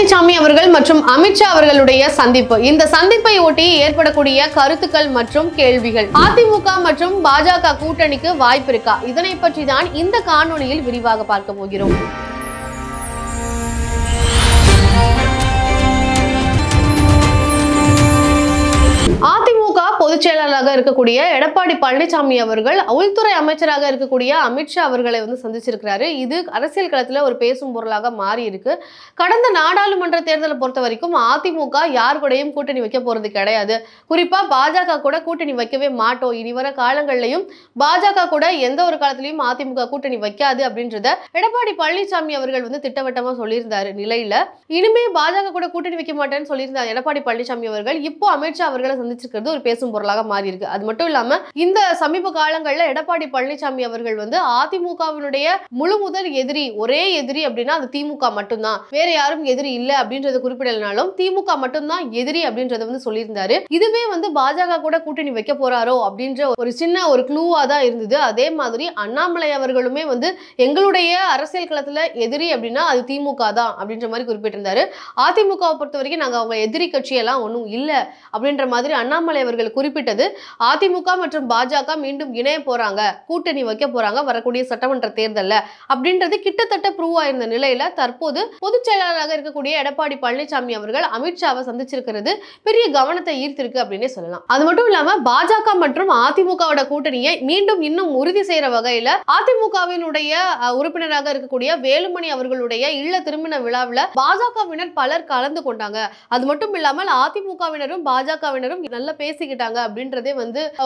பழனிசாமி அவர்கள் மற்றும் அமித்ஷா அவர்களுடைய சந்திப்பு. இந்த சந்திப்பை ஒட்டி ஏற்படக்கூடிய கருத்துக்கள் மற்றும் கேள்விகள். அதிமுக மற்றும் பாஜக கூட்டணிக்கு வாய்ப்பு இருக்கா? இதனை பற்றி தான் இந்த காணொளியில் விரிவாக பார்க்க போகிறோம். அதிமுக பொதுச் செயலாளராக இருக்கக்கூடிய எடப்பாடி பழனிசாமி அவர்கள் உள்துறை அமைச்சராக இருக்கக்கூடிய அமித்ஷா அவர்களை சந்திச்சிருக்கிறாரு. இது அரசியல் களத்துல ஒரு பேசும் பொருளாக மாறி இருக்கு. கடந்த நாடாளுமன்ற தேர்தலை பொறுத்த வரைக்கும் அதிமுக யார் கூடயும் கூட்டணி வைக்க போறது கிடையாது. குறிப்பா பாஜக கூட கூட்டணி வைக்கவே மாட்டோம், இனி வர காலங்கள்லயும் பாஜக கூட எந்த ஒரு காலத்திலையும் அதிமுக கூட்டணி வைக்காது அப்படின்றத எடப்பாடி பழனிசாமி அவர்கள் திட்டவட்டமா சொல்லியிருந்தாரு. நிலையில இனிமே பாஜக கூட கூட்டணி வைக்க மாட்டேன்னு சொல்லியிருந்தார் எடப்பாடி பழனிசாமி அவர்கள். இப்போ அமித்ஷா அவர்களை சந்திச்சிருக்கிறது ஒரு பேசும் பொருளாக மாறி இருக்கு. அது மட்டும் இல்லாம இந்த சமீப காலங்கள்ல எடப்பாடி பழனிசாமி அவர்கள் அதிமுகவினுடைய முழு முதல் எதிரி, ஒரே எதிரி அப்படின்னா அது திமுக மட்டும்தான், வேற யாரும் எதிரி இல்ல அப்படின்றத குறிப்பிடலனாலும் திமுக மட்டும்தான் எதிரி அப்படின்றத சொல்லியிருந்தாரு. இதுவே பாஜக கூட கூட்டணி வைக்க போறாரோ அப்படின்ற ஒரு சின்ன ஒரு க்ளூவா தான் இருந்தது. அதே மாதிரி அண்ணாமலை அவர்களுமே எங்களுடைய அரசியல் களத்துல எதிரி அப்படின்னா அது திமுக தான் அப்படின்ற மாதிரி குறிப்பிட்டிருந்தாரு. அதிமுகவை பொறுத்த வரைக்கும் நாங்க அவங்க எதிரி கட்சியெல்லாம் ஒன்றும் இல்ல அப்படின்ற மாதிரி அண்ணாமலை அவர்கள் குறிப்பிட்டது. அதிமுக மற்றும் பாஜக மீண்டும் இணைய போறாங்க, கூட்டணி வைக்க போறாங்க வரக்கூடிய சட்டமன்ற தேர்தல்ல அப்படின்றது கிட்டத்தட்ட ப்ரூவ் ஆயிருந்த நிலையில தற்போது பொதுச் செயலாளராக இருக்கக்கூடிய எடப்பாடி பழனிசாமி அவர்கள் அமித்ஷாவை சந்திச்சிருக்கிறது பெரிய கவனத்தை ஈர்த்திருக்கு அப்படின்னே சொல்லலாம். அது மட்டும் இல்லாம பாஜக மற்றும் அதிமுகவோட கூட்டணியை மீண்டும் இன்னும் உறுதி செய்யற வகையில அதிமுகவினுடைய உறுப்பினராக இருக்கக்கூடிய வேலுமணி அவர்களுடைய இல்ல திருமண விழாவில் பாஜகவினர் பலர் கலந்து கொண்டாங்க. அது மட்டும் இல்லாமல் அதிமுகவினரும் பாஜகவினரும் நல்லா பேசிக்கிட்டாங்க அப்படின்றதே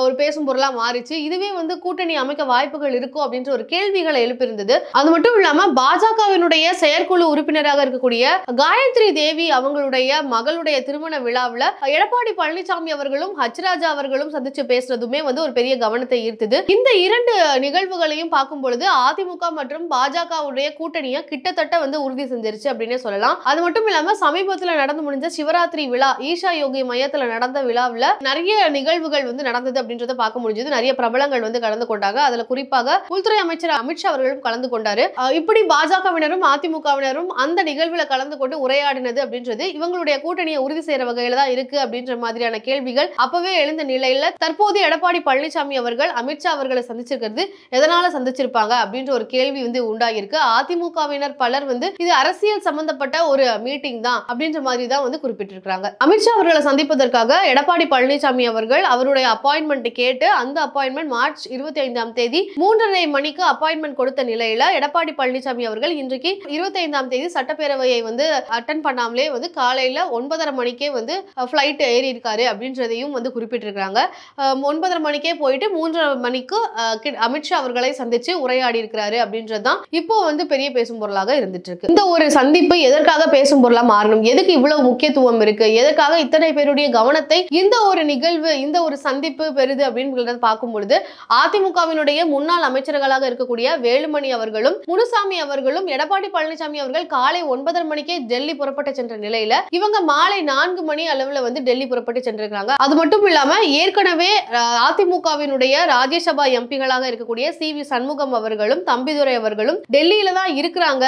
ஒரு பேசும் பொருளா மாறிச்சு. இதுவே கூட்டணி அமைக்க வாய்ப்புகள் இருக்கும் அப்படின்ற ஒரு கேள்விகளை எழுப்பியிருந்தது. அது மட்டும் இல்லாம பாஜகவினுடைய செயற்குழு உறுப்பினராக இருக்கக்கூடிய காயத்ரி தேவி அவங்களுடைய மகளுடைய திருமண விழாவில் எடப்பாடி பழனிசாமி அவர்களும் ஹச்ராஜா அவர்களும் சந்திச்சு பேசுறதுமே ஒரு பெரிய கவனத்தை ஈர்த்தது. இந்த இரண்டு நிகழ்வுகளையும் பார்க்கும் பொழுது அதிமுக மற்றும் பாஜகவுடைய கூட்டணியை கிட்டத்தட்ட உறுதி செஞ்சிருச்சு அப்படின்னே சொல்லலாம். அது மட்டும் இல்லாம சமீபத்தில் நடந்து முடிஞ்ச சிவராத்திரி விழா ஈஷா யோகி மையத்தில் நடந்த விழாவில் நிறைய நிகழ்வுகள் நடந்தது அப்படின்றத பார்க்க முடிஞ்சது. நிறைய பிரபலங்கள் கலந்து கொண்டாங்க. அதுல குறிப்பாக உள்துறை அமைச்சர் அமித்ஷா அவர்களும் கலந்து கொண்டாரு. இப்படி பாஜகவினரும் அதிமுகவினரும் அந்த நிகழ்வுல கலந்து கொண்டு உரையாடினது அப்படின்றது இவங்களுடைய கூட்டணியை உறுதி செய்யற வகையில தான் இருக்கு அப்படின்ற மாதிரியான கேள்விகள் அப்பவே எழுந்த நிலையில தற்போது எடப்பாடி பழனிசாமி அவர்கள் அமித்ஷா அவர்களை சந்திச்சிருக்கிறது எதனால சந்திச்சிருப்பாங்க அப்படின்ற ஒரு கேள்வி உண்டாகிருக்கு. அதிமுகவினர் பலர் இது அரசியல் சம்பந்தப்பட்ட ஒரு மீட்டிங் தான் அப்படின்ற மாதிரி தான் குறிப்பிட்டிருக்காங்க. அமித்ஷா அவர்களை சந்திப்பதற்காக எடப்பாடி பழனிசாமி அவர்கள் அவருடைய அப்பாயின்மெண்ட் கேட்டு அந்த அப்பாயின்மெண்ட் மார்ச் 25ஆம் தேதி 3:30 மணிக்கு அப்பாயின்மெண்ட் கொடுத்த நிலையில எடப்பாடி பழனிசாமி அவர்கள் இன்றைக்கு 25ஆம் தேதி சட்டப்பேரவையை அட்டெண்ட் பண்ணாமலே காலையில 9:30 மணிக்கே ஃபிளைட் ஏறி இருக்காரு அப்படின்றதையும் குறிப்பிட்டிருக்காங்க. 9:30 மணிக்கே போயிட்டு 3:30 மணிக்கு அமித்ஷா அவர்களை சந்திச்சு உரையாடி இருக்கிறாரு அப்படின்றதுதான் இப்போ பெரிய பேசும் பொருளாக இருந்துட்டு இருக்கு. இந்த ஒரு சந்திப்பு எதற்காக பேசும் பொருளா மாறணும், எதுக்கு இவ்வளவு முக்கியத்துவம் இருக்கு, எதற்காக இத்தனை பேருடைய கவனத்தை இந்த ஒரு நிகழ்வு இந்த ஒரு சந்திப்பு பெறுது அப்படின்னு பார்க்கும் பொழுது அதிமுகவினுடைய முன்னாள் அமைச்சர்களாக இருக்கக்கூடிய வேலுமணி அவர்களும் முனுசாமி அவர்களும் எடப்பாடி பழனிசாமி அவர்கள் காலை 9:30 மணிக்கே டெல்லி புறப்பட்டு சென்ற நிலையில இவங்க மாலை 4 மணி அளவுல டெல்லி புறப்பட்டு சென்றிருக்காங்க. அது மட்டும் இல்லாம ஏற்கனவே அதிமுகவினுடைய ராஜ்யசபா எம்பிகளாக இருக்கக்கூடிய சி.வி. சண்முகம் அவர்களும் தம்பிதுரை அவர்களும் டெல்லியில தான் இருக்கிறாங்க.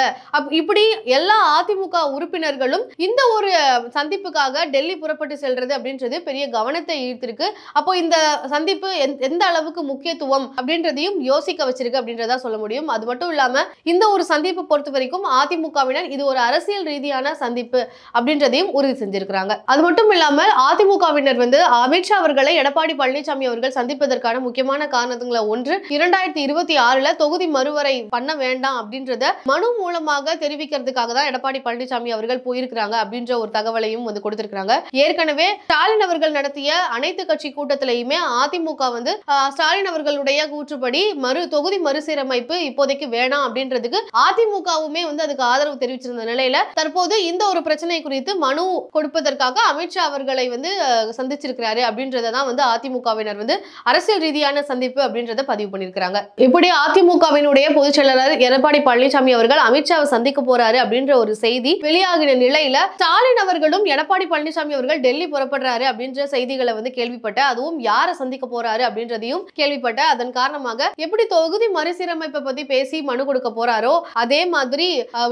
இப்படி எல்லா அதிமுக உறுப்பினர்களும் இந்த ஒரு சந்திப்புக்காக டெல்லி புறப்பட்டு செல்றது அப்படின்றது பெரிய கவனத்தை ஈர்த்திருக்கு. அப்போ இந்த சந்திப்பு எந்த அளவுக்கு முக்கியத்துவம் அப்படின்றதையும் யோசிக்க வச்சிருக்கு அப்படின்றதா சொல்ல முடியும். அது மட்டும் இல்லாம இந்த ஒரு சந்திப்பு பொறுத்த வரைக்கும் அதிமுகவினர் இது ஒரு அரசியல் ரீதியான சந்திப்பு அப்படின்றதையும் உறுதி செஞ்சிருக்காங்க. அது மட்டும் இல்லாமல் அதிமுகவினர் அமித்ஷா அவர்களை எடப்பாடி பழனிசாமி அவர்கள் சந்திப்பதற்கான முக்கியமான காரணங்களை ஒன்று 2026 தொகுதி மறுவரை பண்ண வேண்டாம் அப்படின்றத மனு மூலமாக தெரிவிக்கிறதுக்காக தான் எடப்பாடி பழனிசாமி அவர்கள் போயிருக்கிறாங்க அப்படின்ற ஒரு தகவலையும் கொடுத்திருக்காங்க. ஏற்கனவே ஸ்டாலின் அவர்கள் நடத்திய அனைத்து கட்சி கூட்டத்திலேயுமே அதிமுக ஸ்டாலின் அவர்களுடைய கூற்றுப்படி தொகுதி மறுசீரமைப்பு இப்போதைக்கு வேணாம் அப்படின்றதுக்கு அதிமுகவுமே அதுக்கு ஆதரவு தெரிவிச்சிருந்த நிலையில தற்போது இந்த ஒரு பிரச்சனை குறித்து மனு கொடுப்பதற்காக அமித்ஷா அவர்களை சந்திச்சிருக்கிறாரு அப்படின்றதான் அதிமுகவினர் அரசியல் ரீதியான சந்திப்பு அப்படின்றத பதிவு பண்ணிருக்காங்க. இப்படி அதிமுகவினுடைய பொதுச் செயலாளர் எடப்பாடி பழனிசாமி அவர்கள் அமித்ஷாவை சந்திக்க போறாரு அப்படின்ற ஒரு செய்தி வெளியாகின நிலையில ஸ்டாலின் அவர்களும் எடப்பாடி பழனிசாமி அவர்கள் டெல்லி புறப்படுறாரு அப்படின்ற செய்திகளை கேள்விப்பட்ட அதுவும் யாரை சந்திக்க போறாரு அப்படின்றதையும் கேள்விப்பட்ட. அதன் காரணமாக எப்படி தொகுதி மறுசீரமைப்பை பத்தி பேசி மனு கொடுக்க போறாரோ அதே மாதிரி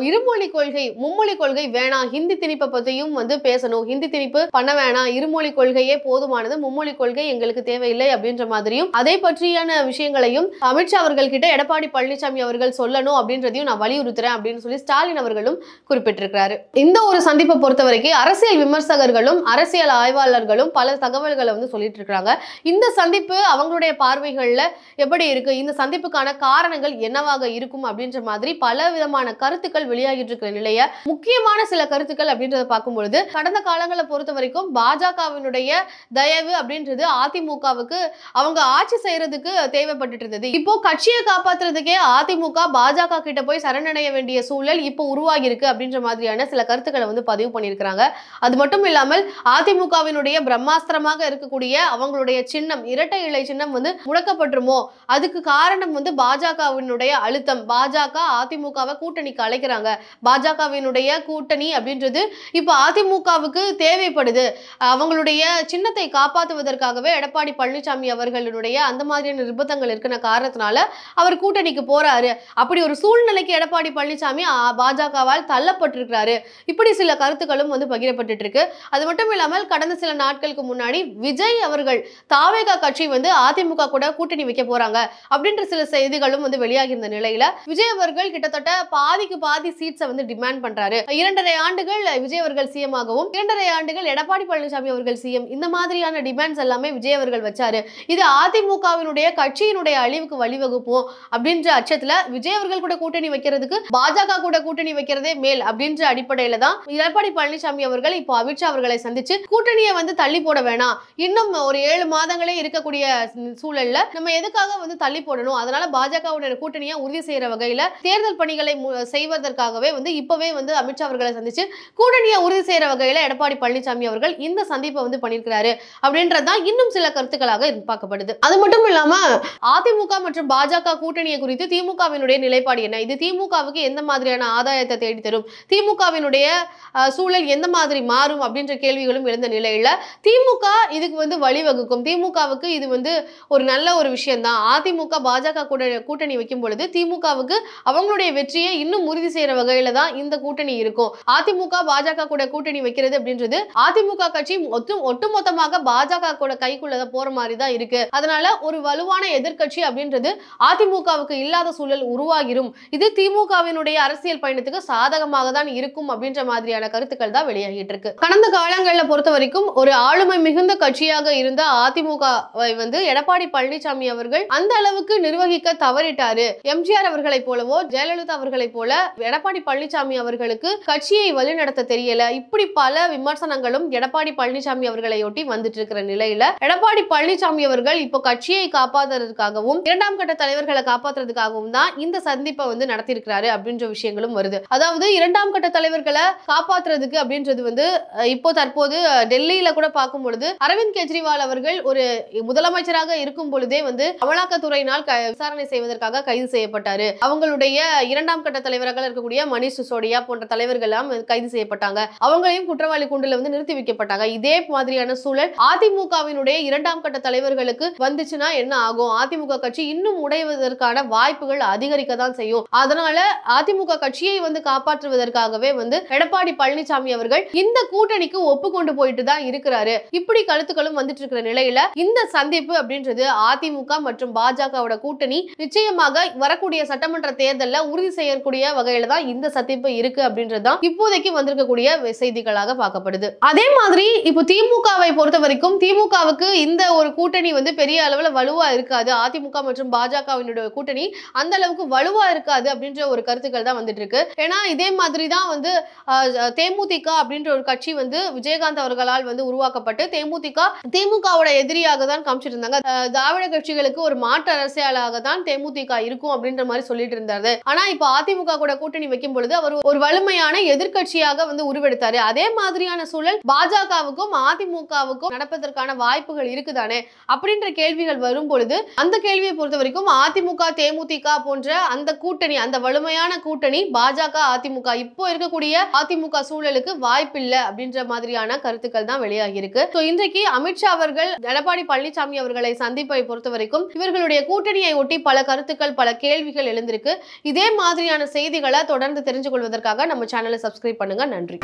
இருமொழி கொள்கை மும்மொழி கொள்கை வேணாம், ஹிந்தி திணிப்பை பத்தியும் வந்து பேசணும், ஹிந்தி திணிப்பு பண்ண வேணாம், இருமொழி கொள்கையே போதுமானது, மும்மொழி கொள்கை எங்களுக்கு தேவையில்லை அப்படின்ற மாதிரியும் அதை பற்றியான விஷயங்களையும் அமித்ஷா அவர்கள் கிட்ட எடப்பாடி பழனிசாமி அவர்கள் சொல்லணும் அப்படின்றதையும் நான் வலியுறுத்துறேன் அப்படின்னு சொல்லி ஸ்டாலின் அவர்களும் குறிப்பிட்டிருக்கிறாரு. இந்த ஒரு சந்திப்பை பொறுத்த வரைக்கும் அரசியல் விமர்சகர்களும் அரசியல் ஆய்வாளர்களும் பல தகவல்களை வந்து சொல்லிட்டு இருக்காங்க. இந்த சந்திப்பு அவங்களுடைய பார்வைகள்ல எப்படி இருக்கு, இந்த சந்திப்புக்கான காரணங்கள் என்னவாக இருக்கும் அப்படின்ற மாதிரி பல விதமான கருத்துக்கள் வெளியாகிட்டு இருக்கிற நிலைய முக்கியமான சில கருத்துக்கள் அப்படின்றத பார்க்கும்பொழுது கடந்த காலங்களை பொறுத்த வரைக்கும் பாஜகவினுடைய தயவு அப்படின்றது அதிமுகவுக்கு அவங்க ஆட்சி செய்யறதுக்கு தேவைப்பட்டு இருந்தது. இப்போ கட்சியை காப்பாற்றுறதுக்கே அதிமுக பாஜக கிட்ட போய் சரணடைய வேண்டிய சூழல் இப்போ உருவாகி இருக்கு அப்படின்ற மாதிரியான சில கருத்துக்களை வந்து பதிவு பண்ணியிருக்கிறாங்க. அது மட்டும் இல்லாமல் அதிமுகவினுடைய பிரம்மாஸ்திரமாக இருக்கக்கூடிய அவங்களுடைய சின்னம் இரட்டை இலை சின்னம் வந்து முடக்கப்பட்டுருமோ, அதுக்கு காரணம் வந்து பாஜகவினுடைய அழுத்தம். பாஜக அதிமுகவை கூட்டணிக்கு அழைக்கிறாங்க, பாஜகவினுடைய கூட்டணி அப்படின்றது இப்போ அதிமுகவுக்கு தேவைப்படுது, அவங்களுடைய சின்னத்தை காப்பாற்றுவதற்காகவே எடப்பாடி பழனிசாமி அவர்களுடைய அந்த மாதிரியான நிர்பந்தங்கள் இருக்கிற காரணத்தினால அவர் கூட்டணிக்கு போறாரு. அப்படி ஒரு சூழ்நிலைக்கு எடப்பாடி பழனிசாமி பாஜகவால் தள்ளப்பட்டிருக்கிறாரு. இப்படி சில கருத்துக்களும் வந்து பகிரப்பட்டு இருக்கு. அது மட்டும் இல்லாமல் கடந்த சில நாட்களுக்கு முன்னாடி விஜய் அவர்கள் தாவேகா கட்சி வந்து அதிமுக கூட கூட்டணி வைக்க போறாங்க அப்படின்ற சில செய்திகளும் வந்து வெளியாகி இருந்த நிலையில விஜய் அவர்கள் கிட்டத்தட்ட பாதிக்கு பாதி சீட்ஸை வந்து டிமாண்ட் பண்றாரு. 2.5 ஆண்டுகள் விஜய் அவர்கள் சிஎம் ஆகவும் 2.5 ஆண்டுகள் எடப்பாடி பழனிசாமி அவர்கள் சிஎம், இந்த மாதிரியான டிமாண்ட்ஸ் எல்லாமே விஜய் அவர்கள் வச்சாரு. இது அதிமுகவினுடைய கட்சியினுடைய அழிவுக்கு வழிவகுப்போம் அப்படின்ற அச்சத்துல விஜய் அவர்கள் கூட கூட்டணி வைக்கிறதுக்கு பாஜக கூட கூட்டணி வைக்கிறதே மேல் அப்படின்ற அடிப்படையில தான் எடப்பாடி பழனிசாமி அவர்கள் இப்போ அமித்ஷா அவர்களை சந்திச்சு கூட்டணியை வந்து தள்ளி போட வேணாம், இன்னும் ஒரு 7 மாதங்களே இருக்கக்கூடிய சூழல்ல நம்ம எதுக்காக வந்து தள்ளி போடணும், அதனால பாஜகவுடைய கூட்டணியை உறுதி செய்யற வகையில தேர்தல் பணிகளை செய்வதற்காகவே வந்து இப்பவே வந்து அமித்ஷா அவர்களை சந்திச்சு கூட்டணியை உறுதி செய்யற வகையில எடப்பாடி பழனிசாமி அவர்கள் இந்த சந்திப்பை வந்து பண்ணியிருக்கிறாரு அப்படின்றதுதான் இன்னும் சில கருத்துக்களாக பார்க்கப்படுது. அது மட்டும் இல்லாம அதிமுக மற்றும் பாஜக கூட்டணியை குறித்து திமுகவினுடைய நிலைப்பாடு என்ன, இது திமுகவுக்கு எந்த மாதிரியான ஆதாயத்தை தேடி தரும், திமுகவினுடைய சூழல் எந்த மாதிரி மாறும் அப்படின்ற கேள்விகளும் எழுந்த நிலையில திமுக இதுக்கு வந்து வழிவகுக்கும், திமுகவுக்கு இது வந்து ஒரு நல்ல ஒரு விஷயம் தான். அதிமுக பாஜக கூட கூட்டணி வைக்கும் பொழுது திமுகவுக்கு அவங்களுடைய வெற்றியை இன்னும் உறுதி செய்யற வகையில தான் இந்த கூட்டணி இருக்கும். அதிமுக பாஜக கூட கூட்டணி வைக்கிறது அப்படின்றது அதிமுக கட்சி ஒட்டுமொத்தமாக பாஜக கூட கைக்குள்ள போற மாதிரி தான் இருக்கு. அதனால ஒரு வலுவான எதிர்க்கட்சி அப்படின்றது அதிமுகவுக்கு இல்லாத சூழல் உருவாகிரும், இது திமுகவினுடைய அரசியல் பயணத்துக்கு சாதகமாக தான் இருக்கும் அப்படின்ற மாதிரியான கருத்துக்கள் தான் வெளியாகிட்டு இருக்கு. கடந்த காலங்களில் பொறுத்த வரைக்கும் ஒரு ஆளுமை மிகுந்த கட்சியாக இருந்த அதிமுகவை வந்து எடப்பாடி பழனிசாமி அவர்கள் அந்த அளவுக்கு நிர்வகிக்க தவறிட்டாரு. எம்ஜிஆர் அவர்களை போலவோ ஜெயலலிதா அவர்களை போல எடப்பாடி பழனிசாமி அவர்களுக்கு கட்சியை வழிநடத்த தெரியல, இப்படி பல விமர்சனங்களும் எடப்பாடி பழனிசாமி அவர்களை ஒட்டி வந்துட்டு இருக்கிற நிலையில எடப்பாடி பழனிசாமி அவர்கள் இப்போ கட்சியை காப்பாற்றுறதுக்காகவும் 2ஆம் கட்ட தலைவர்களை காப்பாற்றுறதுக்காகவும் தான் இந்த சந்திப்பை வந்து நடத்தியிருக்கிறாரு அப்படின்ற விஷயங்களும் வருது. அதாவது 2ஆம் கட்ட தலைவர்களை காப்பாற்றுறதுக்கு அப்படின்றது வந்து இப்போ தற்போது டெல்லியில கூட பார்க்கும் பொழுது அரவிந்த் கெஜ்ரிவால் அவர்கள் ஒரு முதலமைச்சராக இருக்கும் பொழுதே வந்து அமலாக்கத்துறையினால் விசாரணை செய்வதற்காக கைது செய்யப்பட்டாரு. அவங்களுடைய 2ஆம் கட்ட தலைவராக இருக்கக்கூடிய மணிஷ் சிசோடியா போன்ற தலைவர்கள் எல்லாம் கைது செய்யப்பட்டாங்க, அவங்களையும் குற்றவாளி கூண்டில் வந்து நிறுத்தி வைக்கப்பட்டாங்க. இதே மாதிரியான சூழல் அதிமுகவினுடைய 2ஆம் கட்ட தலைவர்களுக்கு வந்துச்சுன்னா என்ன ஆகும், அதிமுக கட்சி இன்னும் உடைவதற்கான வாய்ப்புகள் அதிகரிக்க தான் செய்யும். அதனால அதிமுக கட்சியை வந்து காப்பாற்றுவதற்காகவே வந்து எடப்பாடி பழனிசாமி அவர்கள் இந்த கூட்டணிக்கு ஒப்புக்கொண்டு போயிட்டு தான் இருக்கிறாரு. இப்படி கருத்துக்களும் வந்துட்டு இருக்கிற நிலையில இந்த சந்திப்பு அப்படின்றது அதிமுக மற்றும் பாஜகவோட கூட்டணி நிச்சயமாக வரக்கூடிய சட்டமன்ற தேர்தலில் உறுதி செய்யக்கூடிய வகையில தான் இந்த சந்திப்பு இருக்கு அப்படின்றதுதான் இப்போதைக்கு வந்திருக்கக்கூடிய செய்திகளாக பார்க்கப்படுது. அதே மாதிரி இப்போ திமுகவை பொறுத்த வரைக்கும் திமுகவுக்கு இந்த ஒரு கூட்டணி வந்து பெரிய அளவுல வலுவா இருக்காது, அதிமுக மற்றும் பாஜகவினுடைய கூட்டணி அந்த அளவுக்கு வலுவா இருக்காது அப்படின்ற ஒரு கருத்துக்கள் தான் வந்துட்டு இருக்கு. ஏன்னா இதே மாதிரி தான் வந்து தேமுதிக அப்படின்ற ஒரு கட்சி வந்து விஜயகாந்த் அவர்களால் வந்து உருவாக்கப்பட்டு திமுகவோட எதிரியாக தான் காமிச்சிட்டு இருந்தாங்க. திராவிட கட்சிகளுக்கு ஒரு மாற்று அரசியலாக தான் தேமுதிக இருக்கும் அப்படின்ற மாதிரி சொல்லிட்டு இருந்தாரு. ஆனா இப்ப அதிமுக கூட கூட்டணி வைக்கும் பொழுது அவர் ஒரு வலிமையான எதிர்க்கட்சியாக வந்து உருவெடுத்தாரு. அதே மாதிரியான சூழல் பாஜகவுக்கும் அதிமுகவுக்கும் நடப்பதற்கான வாய்ப்புகள் இருக்குதானே அப்படின்ற கேள்விகள் வரும் பொழுது அந்த கேள்வியை பொறுத்த வரைக்கும் அதிமுக தேமுதிக போன்ற அந்த கூட்டணி, அந்த வலிமையான கூட்டணி பாஜக அதிமுக இப்போ இருக்கக்கூடிய அதிமுக சூழலுக்கு வாய்ப்பில்லை அப்படின்ற மாதிரியான கருத்துக்கள் தான் வெளியாகி இருக்கு. இன்றைக்கு அமித்ஷா அவர்கள் எடப்பாடி பழனிசாமி அவர்களை சந்திப்பை பொறுத்த வரைக்கும் இவர்களுடைய கூட்டணியை ஒட்டி பல கருத்துக்கள், பல கேள்விகள் எழுந்திருக்கு. இதே மாதிரியான செய்திகளை தொடர்ந்து தெரிஞ்சு கொள்வதற்காக நம்ம சேனலை சப்ஸ்கிரைப் பண்ணுங்க. நன்றி.